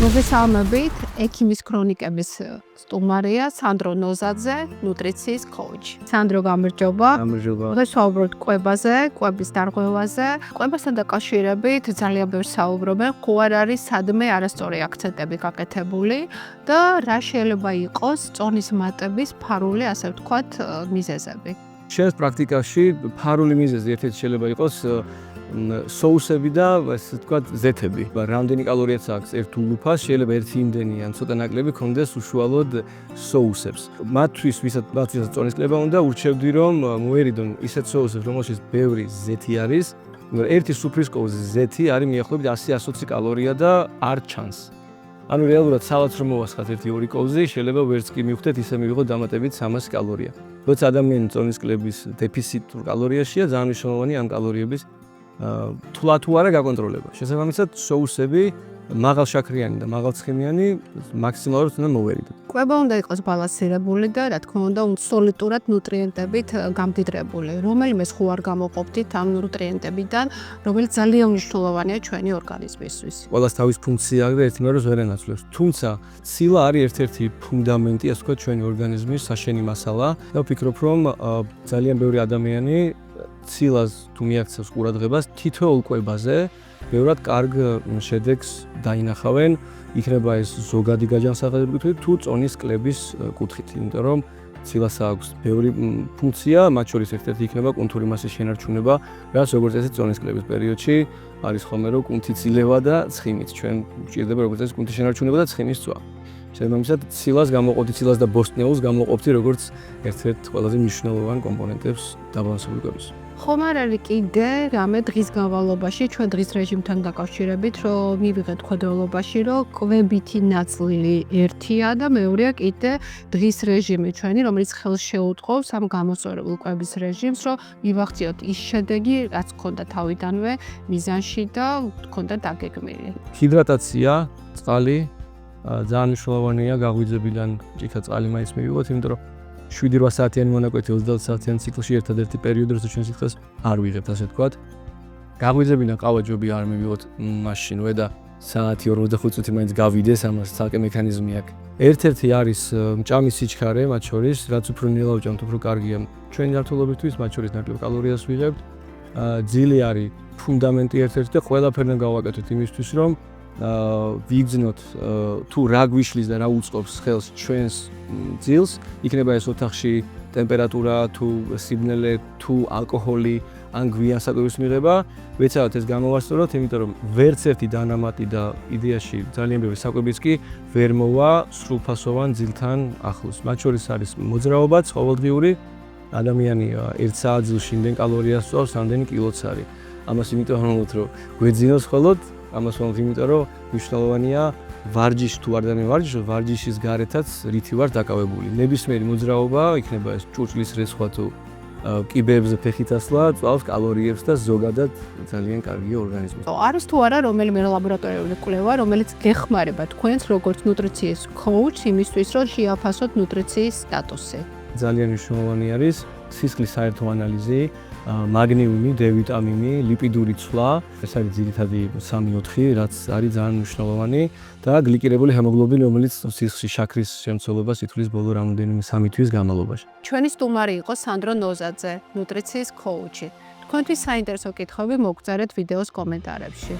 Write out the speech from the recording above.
მოგესალმებით, ექიმის ქრონიკების სტუმარია სანდრო ნოზაძე, ნუტრიციის კოუჩი. სანდრო, გამარჯობა. გამარჯობა. დღეს ვსაუბრობთ კვებაზე, კვების დარღვევაზე. კვებასთან დაკავშირებით ძალიან ბევრს საუბრობენ, ხო არ არის სადმე არასწორი აქცენტები გაკეთებული და რა შეიძლება იყოს წონის მატების ფარული, ასე ვთქვათ, მიზეზები. შენს პრაქტიკაში ფარული მიზეზი ერთ-ერთი შეიძლება იყოს соусები და ასე ვთქვათ ზეთები. რამდენი კალორიაც აქვს ერთ ულუფას, შეიძლება ერთი იმდენი ან ცოტა ნაკლები კონდეს უშუალოდ соусებს. მათთვის, ვისაც წონის კლება უნდა, ურჩევდი რომ მოერიდონ ისეთ соусებს, რომელშიც ბევრი ზეთი არის. ერთი სუფრისკოვის ზეთი არის მიახლოებით 100-120 კალორია და არ ჩანს. ანუ რეალურად სალატს რომ მოვასხათ 1-2 კოვზი, შეიძლება ვერც კი მივხვდეთ ისე მივიღოთ დამატებით 300 კალორია. როცა ადამიანი წონის კლების დეფიციტურ კალორიაშია, ძალიან მნიშვნელოვანი ამ კალორიების თულა თუ არა გაკონტროლება. შესაბამისად, соусები მაღალშაქრიანი და მაღალცხიმიანი მაქსიმალურად უნდა მოვერიდოთ. კვება უნდა იყოს ბალანსირებული და რა თქმა უნდა, სოლიდურად ნუტრიენტებით გამდიდრებული. რომელიმე ხო არ გამოყოფდით ამ ნუტრიენტებიდან, რომელიც ძალიან მნიშვნელოვანია ჩვენი ორგანიზმისთვის. ყველას თავის ფუნქცია აქვს და ერთმანეთს ვერ ენაცვლებს. თუმცა, ცილა არის ერთ-ერთი ფუნდამენტი, ასე ვთქვათ, ჩვენი ორგანიზმის საშენი მასალა და ვფიქრობ, რომ ძალიან ბევრი ადამიანი ცილას თუ მიაქცევს ყურადღებას თითოეულ კვებაზე ბევრად კარგ შედეგს დაინახავენ, იქნება ეს ზოგადი გაჯანსაღებებით თუ წონის კლების კუთხით, იმიტომ რომ ცილას აქვს ბევრი ფუნქცია, მათ შორის ერთ-ერთი იქნება კუნთური მასის შენარჩუნება, რაც როგორც წესი წონის კლების პერიოდში არის ხოლმე რომ კუნთი ცილება და ცხიმით. ჩვენ გვჭირდება როგორც წესი კუნთის შენარჩუნება და ცხიმის წვა. შესაბამისად, ცილას გამოყოფდი, ცილას და ბოსტნეულს გამოყოფდი როგორც ერთ-ერთ ყველაზე მნიშვნელოვან კომპონენტებს დაბალანსებული კვების. ხომ არ არის კიდე რამე დღის განმავლობაში ჩვენ დღის რეჟიმთან დაკავშირებით, რომ მივიღეთ ხვედროლობაში, რომ კვებითი ნაწილი ერთია და მეორეა კიდე დღის რეჟიმი ჩვენი, რომელიც ხელს შეუწყობს ამ გამოსწორებულ კვების რეჟიმს, რომ მივახციოთ ის შედეგი, რაც გქონდა თავიდანვე მიზანში და გქონდა დაგეგმილი. ჰიდრატაცია, წყალი ძალიან მნიშვნელოვანია გაღვიძებიდან ჭიქა წყალი მაინც მივიღოთ, იმიტომ რომ 7-8 საათიანი მონაკვეთი 30 საათიან ციკლში ერთადერთი პერიოდი, როცა ჩვენ სიცხეს არ ვიღებთ, ასე ვთქვათ. გაღვიძებიდან ყავაჯობი არ მივიღოთ მაშინვე და საათი 45 წუთი მაინც გავიდეს, ამას ცალკე მექანიზმი აქვს. ერთ-ერთი არის მჭამის სიჩქარე, მათ შორის, რაც უფრო ნელა ვჭამთ, უფრო კარგია ჩვენი ჯანმრთელობისთვის, მათ შორის ნაკლებ კალორიას ვიღებთ. ძილი არის ფუნდამენტი ერთ-ერთი და ყველაფერთან გავაკეთოთ იმისთვის, რომ ვიგრძნოთ თუ რა გვიშლის და რა უწყობს ხელს ჩვენს ძილს, იქნება ეს ოთახში ტემპერატურა თუ სიბნელე თუ ალკოჰოლი ან გვიან საკვების მიღება, ვეცადოთ ეს გამოვასწოროთ, იმიტომ რომ ვერც ერთი დანამატი და იდეაში ძალიან ბევრი საკვებიც კი ვერ მოვა სრულფასოვან ძილთან ახლოს. მათ შორის არის მოძრაობა, ყოველდღიური ადამიანი 1 საათ ძილში იმდენ კალორიას სწავს, ამდენი კილოც არის. ამას იმიტომ ვამბობთ, რომ გვეძინოს ხოლოდ ამას ვამბობთ, იმიტომ რომ მნიშვნელოვანია ვარჯიში თუ არ დამევარჯიშოთ, ვარჯიშის გარეთაც რითი ვარ დაკავებული. ნებისმიერი მოძრაობა, იქნება ეს ჭურჭლის რესხვა თუ კიბეებზე ფეხით ასვლა, წვავს კალორიებს და ზოგადად ძალიან კარგია ორგანიზმის. არის თუ არა რომელიმე ლაბორატორიული კვლევა, რომელიც გეხმარება თქვენს როგორც ნუტრიციის კოუჩს იმისთვის, რომ შეაფასოთ ნუტრიციის სტატუსი. ძალიან მნიშვნელოვანი არის სისხლის საერთო ანალიზი, მაგნიუმი, D ვიტამინი, ლიპიდური ცვლა, ეს არის ძირითადი 3-4, რაც არის ძალიან მნიშვნელოვანი და გლიკირებული ჰემოგლობინი, რომელიც სისხლში შაქრის შემცველობას ითვლის ბოლო რამოდენიმე 3 თვის განმავლობაში. ჩვენი სტუმარი იყო სანდრო ნოზაძე, ნუტრიციის კოუჩი. თქვენთვის საინტერესო კითხვები მოგწერეთ ვიდეოს კომენტარებში.